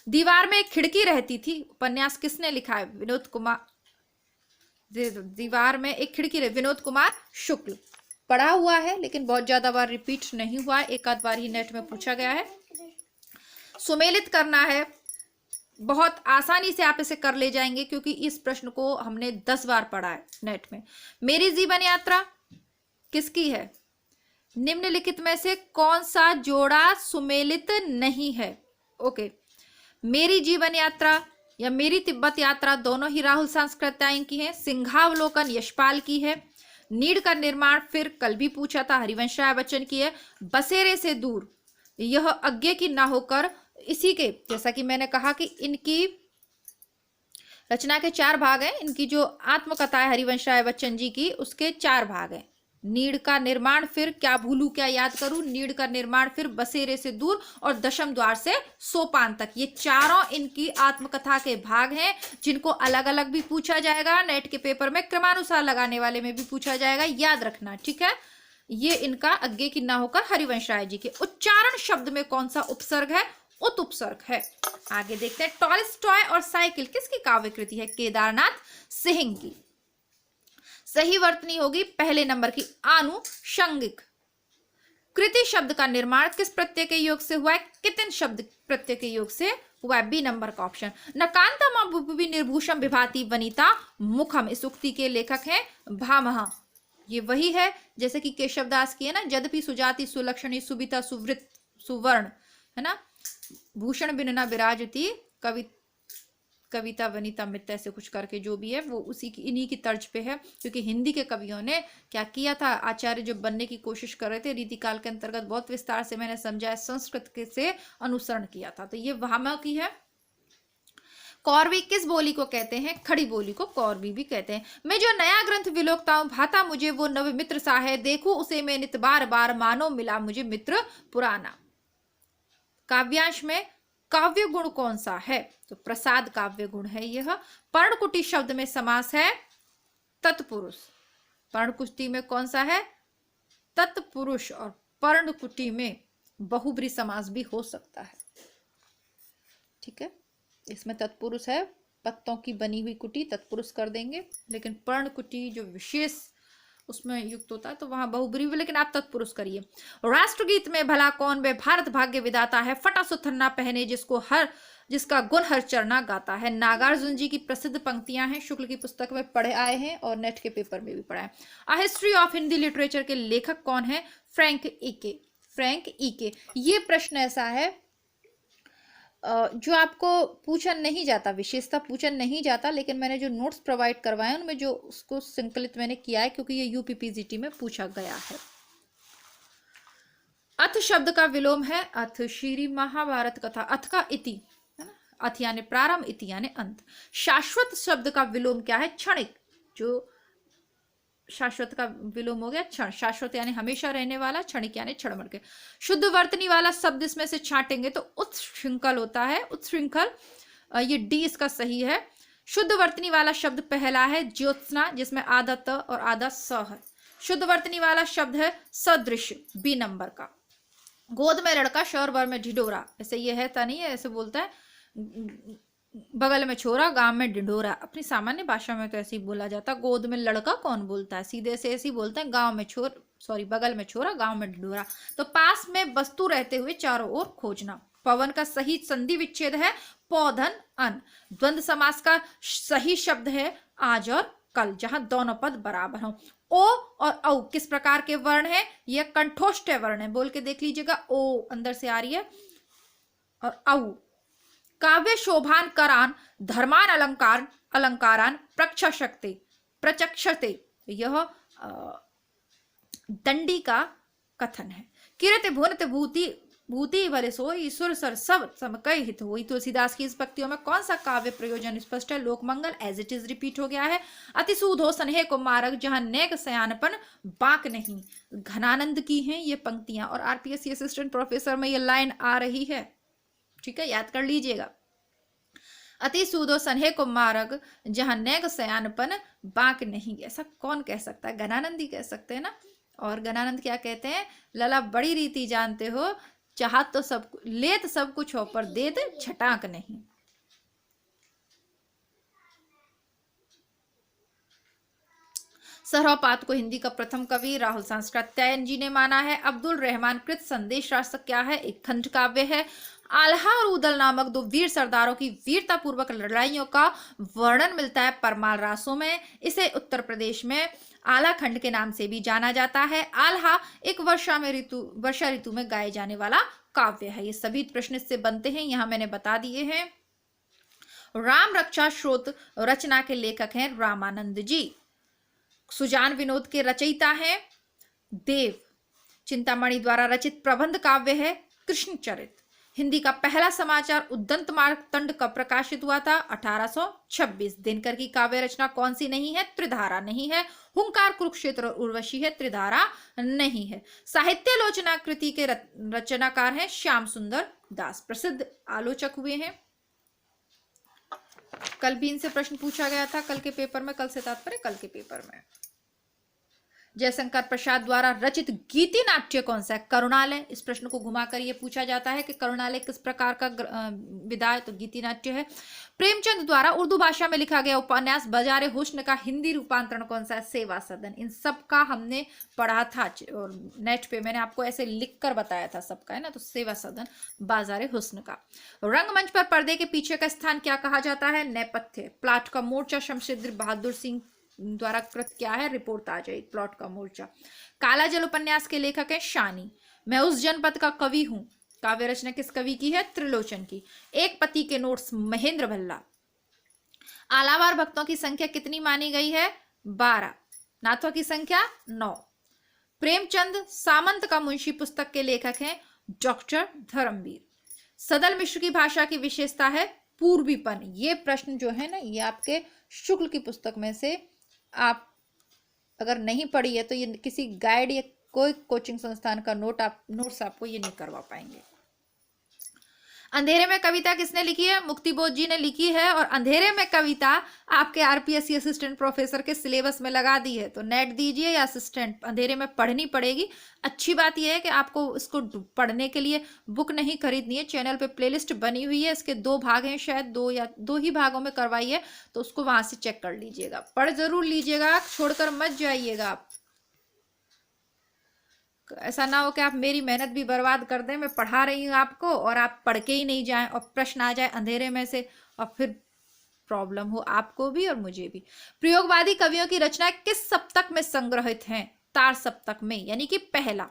दीवार में एक खिड़की रहती थी, उपन्यास किसने लिखा है? विनोद कुमार। दीवार में एक खिड़की, विनोद कुमार शुक्ल। पढ़ा हुआ है लेकिन बहुत ज्यादा बार रिपीट नहीं हुआ है, एक आध बार ही नेट में पूछा गया है। सुमेलित करना है, बहुत आसानी से आप इसे कर ले जाएंगे क्योंकि इस प्रश्न को हमने 10 बार पढ़ा है नेट में। मेरी जीवन यात्रा किसकी है? निम्नलिखित में से कौन सा जोड़ा सुमेलित नहीं है? ओके, मेरी जीवन यात्रा या मेरी तिब्बत यात्रा दोनों ही राहुल सांस्कृत्यायन की है। सिंहावलोकन यशपाल की है। नीड का निर्माण फिर कल भी पूछा था, हरिवंश राय बच्चन की है। बसेरे से दूर, यह अज्ञे की ना होकर इसी के, जैसा कि मैंने कहा कि इनकी रचना के 4 भाग हैं। इनकी जो आत्मकथा है हरिवंश राय बच्चन जी की, उसके 4 भाग हैं। नीड का निर्माण फिर, क्या भूलू क्या याद करूं, नीड का निर्माण फिर, बसेरे से दूर और दशम द्वार से सोपान तक, ये चारों इनकी आत्मकथा के भाग हैं जिनको अलग अलग भी पूछा जाएगा नेट के पेपर में, क्रमानुसार लगाने वाले में भी पूछा जाएगा, याद रखना, ठीक है। ये इनका अज्ञे की ना होकर हरिवंश राय जी के। उच्चारण शब्द में कौन सा उपसर्ग है? उत उपसर्ग है। आगे देखते हैं, टॉलस्टॉय और साइकिल किसकी काव्य कृति है? केदारनाथ सिंह की। सही वर्तनी होगी पहले नंबर की, आनुषंगिक। कृति शब्द का निर्माण किस प्रत्यय के योग से हुआ है? कितिन शब्द प्रत्यय के योग से हुआ है, बी नंबर का ऑप्शन। नकांतम भुवि निर्भूषम विभाति वनिता मुखम, इस उक्ति के लेखक हैं भामह। ये वही है जैसे कि केशवदास की है ना, यद्यपि सुजाति सुलक्षणी सुविता सुवृत सुवर्ण, है ना, भूषण बिन न विराजती कविता वनिता मित्र, ऐसे कुछ करके जो भी है वो उसी की, इन्हीं की तर्ज पे है। क्योंकि हिंदी के कवियों ने क्या किया था, आचार्य जो बनने की कोशिश कर रहे थे रीतिकाल के अंतर्गत, बहुत विस्तार से मैंने समझाया, संस्कृत के से अनुसरण किया था। तो ये भामह की है। कौरवी किस बोली को कहते हैं? खड़ी बोली को कौरवी भी कहते हैं। मैं जो नया ग्रंथ विलोकता हूं, भाता मुझे वो नव मित्र सा है, देखो उसे मैं नित बार बार, मानो मिला मुझे मित्र पुराना। काव्यांश में काव्य गुण कौन सा है? तो प्रसाद काव्य गुण है यह। पर्णकुटी शब्द में समास है तत्पुरुष। पर्णकुटी में कौन सा है? तत्पुरुष। और पर्णकुटी में बहुब्री समास भी हो सकता है, ठीक है। इसमें तत्पुरुष है, पत्तों की बनी हुई कुटी तत्पुरुष कर देंगे, लेकिन पर्णकुटी जो विशेष उसमें युक्त होता है तो वहां बहुब्री, लेकिन आप तत्पुरुष करिए। राष्ट्रगीत में भला कौन वे भारत भाग्य विदाता है, फटा सुथरना पहने जिसका गुण हर चरना गाता है। नागार्जुन जी की प्रसिद्ध पंक्तियां हैं, शुक्ल की पुस्तक में पढ़े आए हैं और नेट के पेपर में भी पढ़ा है। A history of Hindi literature के लेखक कौन है? फ्रैंक ईके। फ्रैंक ईके। ये प्रश्न ऐसा है जो आपको पूछा नहीं जाता, विशेषता पूछा नहीं जाता, लेकिन मैंने जो नोट्स प्रोवाइड करवाए हैं उनमें जो उसको संकलित मैंने किया है क्योंकि ये यूपीपीजीटी में पूछा गया है। अथ शब्द का विलोम है अथ, श्री महाभारत कथा, अथ का इति, है ना, अथ यानी प्रारंभ, इति यानी अंत। शाश्वत शब्द का विलोम क्या है? क्षणिक। जो शाश्वत का विलोम हो गया क्षण, शाश्वत यानी हमेशा रहने वाला, क्षणिक यानी क्षण भर के। शुद्ध वर्तनी वाला शब्द इसमें से छांटेंगे तो उत्श्रृंखल होता है, उत्श्रृंखल, ये डी इसका सही है। शुद्ध वर्तनी वाला शब्द पहला है ज्योत्सना, जिसमें आधा त और आधा स है। शुद्ध वर्तनी वाला शब्द है सदृश, बी नंबर का। गोद में लड़का, शौर वर में ढिढोरा, ऐसे ये है था नहीं है, ऐसे बोलता है। बगल में छोरा, गांव में ढिढोरा, अपनी सामान्य भाषा में तो ऐसे ही बोला जाता। गोद में लड़का कौन बोलता है, सीधे से ऐसे ही बोलते हैं, गांव में बगल में छोरा, गांव में ढिढोरा। तो पास में वस्तु रहते हुए चारों ओर खोजना। पवन का सही संधि विच्छेद है पौधन अन। द्वंद्व समास का सही शब्द है आज और कल, जहां दोनों पद बराबर हों। ओ और औ किस प्रकार के वर्ण है? यह कंठोष्ठ वर्ण है, बोल के देख लीजिएगा। ओ अंदर से आ रही है और औ। काव्य शोभान करान, धर्मान अलंकारान प्रचक्षते, यह दंडी का कथन है। किरत भुनत भूति भूति भले सोई सुर सर सब सम कई हित होई। तुलसीदास की इस पंक्तियों में कौन सा काव्य प्रयोजन स्पष्ट है? लोकमंगल एज इट इज रिपीट हो गया है। अति सूद हो सनहे को मारक जहां नेक सयानपन बाक नहीं। घनानंद की हैं ये पंक्तियां और आरपीएससी असिस्टेंट प्रोफेसर में ये लाइन आ रही है। ठीक है, याद कर लीजिएगा। अति सूदो सन्हे को मारग जहां नेक सयानपन बाक नहीं। ऐसा कौन कह सकता है? घनानंद ही कह सकते हैं ना। और घनानंद क्या कहते हैं? लला बड़ी रीति जानते हो, चाहत तो सब लेत सब कुछ हो पर देत छटाक नहीं। सरहपात को हिंदी का प्रथम कवि राहुल सांस्कृत्यायन जी ने माना है। अब्दुल रहमान कृत संदेश राष्ट्र क्या है? एक खंड काव्य है। आल्हा और उदल नामक दो वीर सरदारों की वीरता पूर्वक लड़ाइयों का वर्णन मिलता है परमाल रासों में। इसे उत्तर प्रदेश में आला खंड के नाम से भी जाना जाता है। आल्हा एक वर्षा ऋतु में गाए जाने वाला काव्य है। ये सभी प्रश्न इससे बनते हैं, यहां मैंने बता दिए हैं। राम रक्षा स्रोत रचना के लेखक हैं रामानंद जी। सुजान विनोद के रचयिता हैं देव। चिंतामणि द्वारा रचित प्रबंध काव्य है कृष्णचरित। हिंदी का पहला समाचार उद्दंत मार्तंड कब प्रकाशित हुआ था? 1826। दिनकर की काव्य रचना कौन सी नहीं है? त्रिधारा नहीं है। हुंकार, कुरुक्षेत्र और उर्वशी है, त्रिधारा नहीं है। साहित्यालोचना कृति के रचनाकार हैं श्याम सुंदर दास, प्रसिद्ध आलोचक हुए हैं। कल भी इनसे प्रश्न पूछा गया था, कल के पेपर में, कल से तात्पर्य कल के पेपर में। जयशंकर प्रसाद द्वारा रचित गीति नाट्य कौन सा है? करुणालय। इस प्रश्न को घुमाकर यह पूछा जाता है कि करुणालय किस प्रकार का विधा है, तो गीति नाट्य है। प्रेमचंद द्वारा उर्दू भाषा में लिखा गया उपन्यास बाजारे हुस्न का हिंदी रूपांतरण कौन सा है? सेवा सदन। इन सब का हमने पढ़ा था और नेट पे मैंने आपको ऐसे लिखकर बताया था सबका, है ना। तो सेवा सदन, बाजारे हुस्न का। रंगमंच पर पर्दे के पीछे का स्थान क्या कहा जाता है? नेपथ्य। प्लाट का मोर्चा शमशेर बहादुर सिंह द्वारा कृत क्या है? रिपोर्ट आ जाए प्लॉट का मोर्चा। काला जल उपन्यास के लेखक है शानी। मैं उस जनपद का कवि हूं, काव्य रचना किस कवि की है? त्रिलोचन की। एक पति के नोट्स महेंद्र भल्ला। आलावार भक्तों की संख्या कितनी मानी गई है? 12। नाथों की संख्या 9। प्रेमचंद सामंत का मुंशी पुस्तक के लेखक हैं डॉक्टर धर्मवीर। सदल मिश्र की भाषा की विशेषता है पूर्वीपन। ये प्रश्न जो है ना, ये आपके शुक्ल की पुस्तक में से आप अगर नहीं पढ़ी है तो ये किसी गाइड या कोई कोचिंग संस्थान का नोट्स आपको ये नहीं करवा पाएंगे। अंधेरे में कविता किसने लिखी है? मुक्तिबोध जी ने लिखी है। और अंधेरे में कविता आपके आरपीएससी असिस्टेंट प्रोफेसर के सिलेबस में लगा दी है, तो नेट दीजिए या असिस्टेंट, अंधेरे में पढ़नी पड़ेगी। अच्छी बात यह है कि आपको इसको पढ़ने के लिए बुक नहीं खरीदनी है। चैनल पे प्लेलिस्ट बनी हुई है, इसके 2 भाग हैं, शायद 2 या 2 ही भागों में करवाई है, तो उसको वहां से चेक कर लीजिएगा। पढ़ जरूर लीजिएगा, छोड़कर मत जाइएगा आप। ऐसा ना हो कि आप मेरी मेहनत भी बर्बाद कर दें। मैं पढ़ा रही हूँ आपको और आप पढ़ के ही नहीं जाएं और प्रश्न आ जाए अंधेरे में से, और फिर प्रॉब्लम हो आपको भी और मुझे भी। प्रयोगवादी कवियों की रचनाएं किस सप्तक में संग्रहित हैं? तार सप्तक में, यानी कि पहला।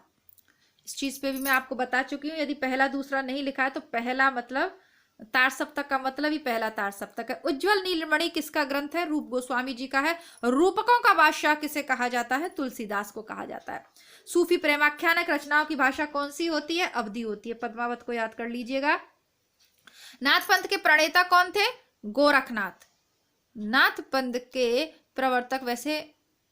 इस चीज पे भी मैं आपको बता चुकी हूँ। यदि पहला दूसरा नहीं लिखा है तो पहला मतलब तार सप्तक का मतलब ही पहला तार सप्तक है। उज्जवल नीलमणि किसका ग्रंथ है? रूप गोस्वामी जी का है। रूपकों का बादशाह किसे कहा जाता है? तुलसीदास को कहा जाता है। सूफी प्रेमाख्यानक रचनाओं की भाषा कौन सी होती है? अवधी होती है। पद्मावत को याद कर लीजिएगा। नाथ पंथ के प्रणेता कौन थे? गोरखनाथ। नाथ पंथ के प्रवर्तक वैसे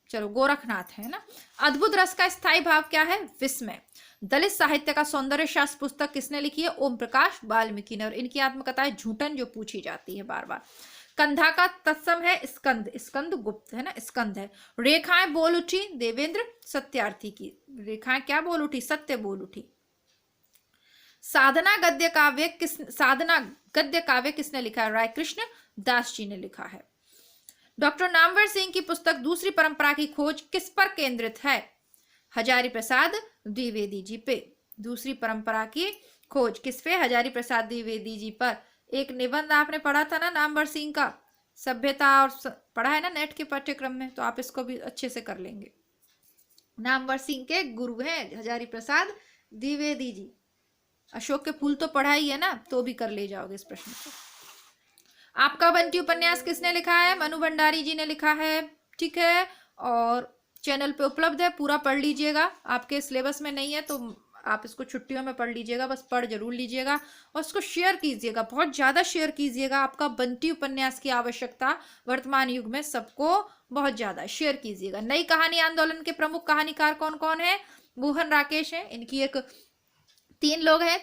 चलो गोरखनाथ है ना। अद्भुत रस का स्थायी भाव क्या है? विस्मय। दलित साहित्य का सौंदर्य शास्त्र पुस्तक किसने लिखी है? ओम प्रकाश वाल्मीकि ने। और इनकी आत्मकथा है झूठन, जो पूछी जाती है बार बार। कंधा का तत्सम है स्कंद। स्कंद गुप्त है ना, स्कंद है। रेखाएं बोल उठी देवेंद्र सत्यार्थी की। रेखाएं क्या बोल उठी? सत्य बोल उठी। साधना गद्य काव्य किसने लिखा है? राय कृष्ण दास जी ने लिखा है। डॉक्टर नामवर सिंह की पुस्तक दूसरी परंपरा की खोज किस पर केंद्रित है? हजारी प्रसाद द्विवेदी जी पे। दूसरी परंपरा की खोज किस पे? हजारी प्रसाद द्विवेदी जी पर। एक निबंध आपने पढ़ा था ना नामवर सिंह का, सभ्यता, और पढ़ा है ना नेट के पाठ्यक्रम में, तो आप इसको भी अच्छे से कर लेंगे। नामवर सिंह के गुरु हैं हजारी प्रसाद द्विवेदी जी। अशोक के फूल तो पढ़ा ही है ना, तो भी कर ले जाओगे इस प्रश्न को। आपका बंटी उपन्यास किसने लिखा है? मनु भंडारी जी ने लिखा है। ठीक है, और चैनल पे उपलब्ध है, पूरा पढ़ लीजिएगा। आपके सिलेबस में नहीं है तो आप इसको छुट्टियों में पढ़ लीजिएगा, बस पढ़ जरूर लीजिएगा और इसको शेयर कीजिएगा, बहुत ज्यादा शेयर कीजिएगा। आपका बंटी उपन्यास की आवश्यकता वर्तमान युग में सबको बहुत ज्यादा शेयर कीजिएगा। नई कहानी आंदोलन के प्रमुख कहानीकार कौन कौन है? मोहन राकेश है, इनकी एक 3 लोग हैं,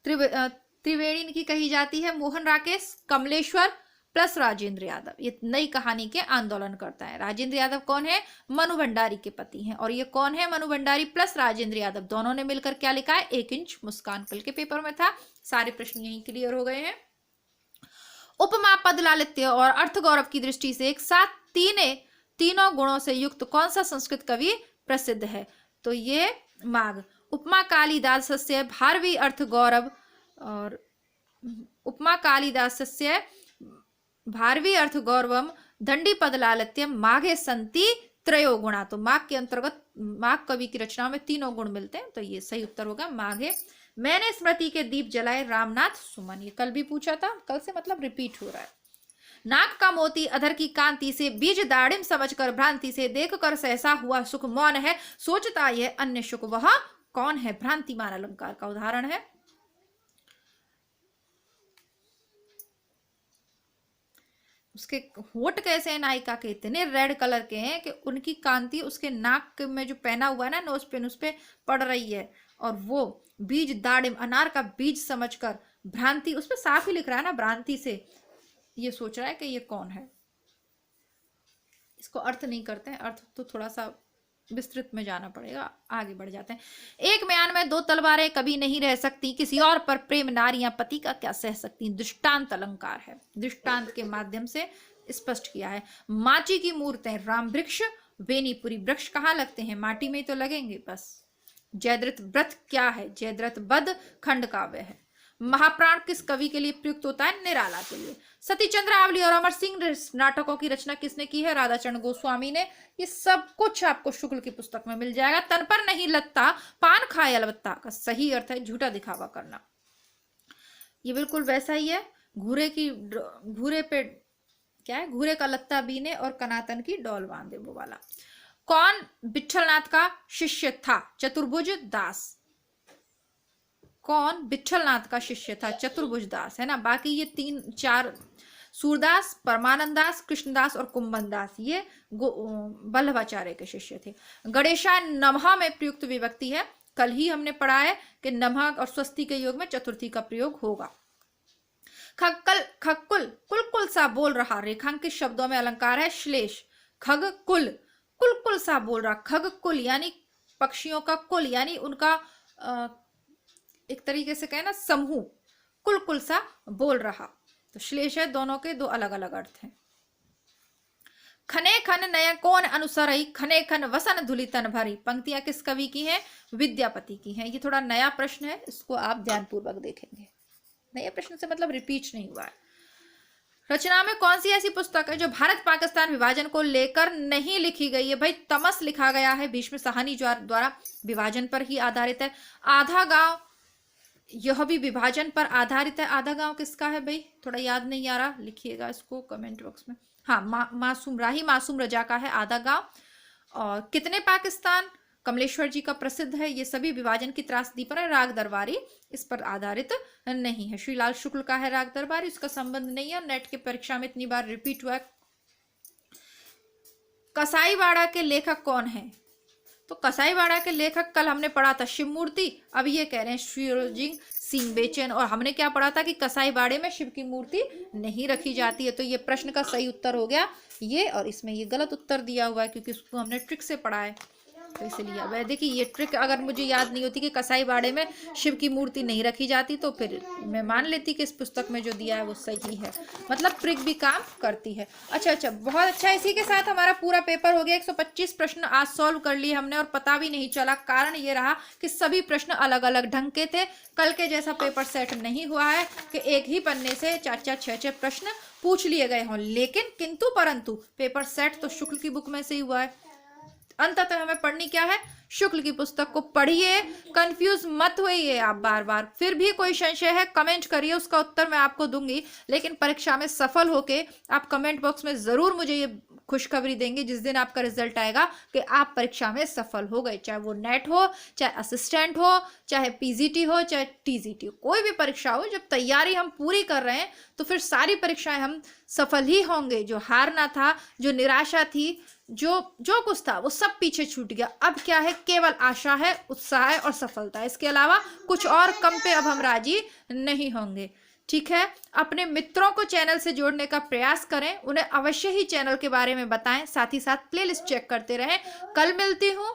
त्रिवेणी इनकी कही जाती है, मोहन राकेश, कमलेश्वर प्लस राजेंद्र यादव। ये नई कहानी के आंदोलन करता है। राजेंद्र यादव कौन है? मनु भंडारी के पति हैं। और ये कौन है? मनु भंडारी प्लस राजेंद्र यादव, दोनों ने मिलकर क्या लिखा है? 1 इंच मुस्कान। कल के पेपर में था। सारे प्रश्न यही क्लियर हो गए हैं। उपमा, पद लालित्य और अर्थ गौरव की दृष्टि से एक साथ तीनों गुणों से युक्त कौन सा संस्कृत कवि प्रसिद्ध है? तो ये माघ। उपमा कालिदासस्य भारवी अर्थ गौरव और उपमा कालिदासस्य भारवी अर्थ गौरवम दंडी पद लालित्यम माघे संति त्रयो गुणा। तो माघ के अंतर्गत माघ कवि की रचना में 3 गुण मिलते हैं, तो ये सही उत्तर होगा माघे। मैंने स्मृति के दीप जलाए रामनाथ सुमन। ये कल भी पूछा था, कल से मतलब रिपीट हो रहा है। नाक का मोती अधर की कांति से बीज दाड़िम समझकर भ्रांति से देख कर सहसा हुआ सुख मौन है, सोचता यह अन्य सुख वह कौन है? भ्रांतिमान अलंकार का उदाहरण है। उसके होठ कैसे हैं नायिका के? इतने रेड कलर के हैं कि उनकी कांति उसके नाक में जो पहना हुआ है ना नोज पिन, उस पे पड़ रही है। और वो बीज दाड़िम, अनार का बीज समझकर भ्रांति, उस पे साफ ही लिख रहा है ना, भ्रांति से ये सोच रहा है कि ये कौन है। इसको अर्थ नहीं करते हैं, अर्थ तो थोड़ा सा विस्तृत में जाना पड़ेगा। आगे बढ़ जाते हैं। एक म्यान में 2 तलवारें कभी नहीं रह सकती, किसी और पर प्रेम नारियां पति का क्या सह सकती। दृष्टांत अलंकार है, दृष्टांत के माध्यम से स्पष्ट किया है। माची की मूर्तें राम वृक्ष बेनीपुरी वृक्ष कहाँ लगते हैं? माटी में ही तो लगेंगे बस। जयद्रथ व्रत क्या है? जयद्रथ बध खंड काव्य है। महाप्राण किस कवि के लिए प्रयुक्त होता है? निराला के लिए। सती चंद्रावली और अमर सिंह नाटकों की रचना किसने की है? राधाचरण गोस्वामी ने। ये सब कुछ आपको शुक्ल की पुस्तक में मिल जाएगा। तन पर नहीं लगता पान खाए अलबत्ता का सही अर्थ है झूठा दिखावा करना। ये बिल्कुल वैसा ही है। घूरे पे क्या है? घूरे का लत्ता बीने और कनातन की डोल बांधे, वो वाला। कौन विठलनाथ का शिष्य था? चतुर्भुज दास। कौन विठलनाथ का शिष्य था? चतुर्भुज दास, है ना। बाकी ये 3-4 सूरदास, परमानंद दास, कृष्णदास और कुंभन दास, ये वल्लभाचार्य के शिष्य थे। गणेशा नमः में प्रयुक्त विभक्ति है। कल ही हमने पढ़ा है कि नमः और स्वस्ति के योग में चतुर्थी का प्रयोग होगा। खगकुल, कुल सा बोल रहा, रेखांकित शब्दों में अलंकार है श्लेष। खग कुल सा बोल रहा। खग कुल यानी पक्षियों का कुल, यानी उनका एक तरीके से कहे ना समूह। कुल सा बोल रहा, तो श्लेष है। दोनों के 2 अलग अलग अर्थ हैं। खने खन नयन कौन अनुसरई, खने खन वसन धुली तन भरी। पंक्तियां किस कवि की हैं? विद्यापति की हैं। ये थोड़ा नया प्रश्न है, इसको आप ध्यानपूर्वक देखेंगे। नया प्रश्न से मतलब रिपीट नहीं हुआ है। रचना में कौन सी ऐसी पुस्तक है जो भारत पाकिस्तान विभाजन को लेकर नहीं लिखी गई है? भाई तमस लिखा गया है, भीष्म साहनी द्वारा विभाजन पर ही आधारित है। आधा गांव, यह भी विभाजन पर आधारित है। आधा गांव किसका है भाई? थोड़ा याद नहीं आ रहा, लिखिएगा इसको कमेंट बॉक्स में। हाँ, मासूम रजा का है आधा गांव। और कितने पाकिस्तान, कमलेश्वर जी का प्रसिद्ध है। ये सभी विभाजन की त्रासदी पर है। राग दरबारी इस पर आधारित नहीं है। श्रीलाल शुक्ल का है राग दरबारी, इसका संबंध नहीं है। नेट के परीक्षा में इतनी बार रिपीट हुआ है। कसाईवाड़ा के लेखक कौन है? तो कसाईवाड़ा के लेखक कल हमने पढ़ा था शिवमूर्ति, अब ये कह रहे हैं श्रीरोजिंग सिंह बेचैन। और हमने क्या पढ़ा था कि कसाईवाड़े में शिव की मूर्ति नहीं रखी जाती है। तो ये प्रश्न का सही उत्तर हो गया ये, और इसमें ये गलत उत्तर दिया हुआ है क्योंकि उसको हमने ट्रिक से पढ़ा है, तो इसलिए। अब देखिए ये ट्रिक अगर मुझे याद नहीं होती कि कसाईवाड़े में शिव की मूर्ति नहीं रखी जाती, तो फिर मैं मान लेती कि इस पुस्तक में जो दिया है वो सही है। मतलब ट्रिक भी काम करती है। अच्छा, बहुत अच्छा। इसी के साथ हमारा पूरा पेपर हो गया। 125 प्रश्न आज सॉल्व कर लिए हमने और पता भी नहीं चला। कारण ये रहा कि सभी प्रश्न अलग अलग ढंग के थे। कल के जैसा पेपर सेट नहीं हुआ है कि एक ही पन्ने से 4-4, 6-6 प्रश्न पूछ लिए गए हों। लेकिन किंतु परंतु पेपर सेट तो शुक्ल की बुक में से ही हुआ है। अंततः हमें पढ़नी क्या है? शुक्ल की पुस्तक को पढ़िए, कंफ्यूज मत होइए आप बार बार। फिर भी कोई संशय है कमेंट करिए, उसका उत्तर मैं आपको दूंगी। लेकिन परीक्षा में सफल होके आप कमेंट बॉक्स में जरूर मुझे ये खुशखबरी देंगे जिस दिन आपका रिजल्ट आएगा कि आप परीक्षा में सफल हो गए, चाहे वो नेट हो, चाहे असिस्टेंट हो, चाहे पीजीटी हो, चाहे टीजीटी हो, कोई भी परीक्षा हो। जब तैयारी हम पूरी कर रहे हैं तो फिर सारी परीक्षाएं हम सफल ही होंगे। जो हारना था, जो निराशा थी, जो कुछ था, वो सब पीछे छूट गया। अब क्या है, केवल आशा है, उत्साह है और सफलता है। इसके अलावा कुछ और कम पे अब हम राजी नहीं होंगे। ठीक है, अपने मित्रों को चैनल से जोड़ने का प्रयास करें, उन्हें अवश्य ही चैनल के बारे में बताएं, साथ ही साथ प्लेलिस्ट चेक करते रहें। कल मिलती हूँ,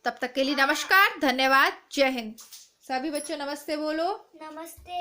तब तक के लिए नमस्कार, धन्यवाद, जय हिंद। सभी बच्चों नमस्ते बोलो। नमस्ते।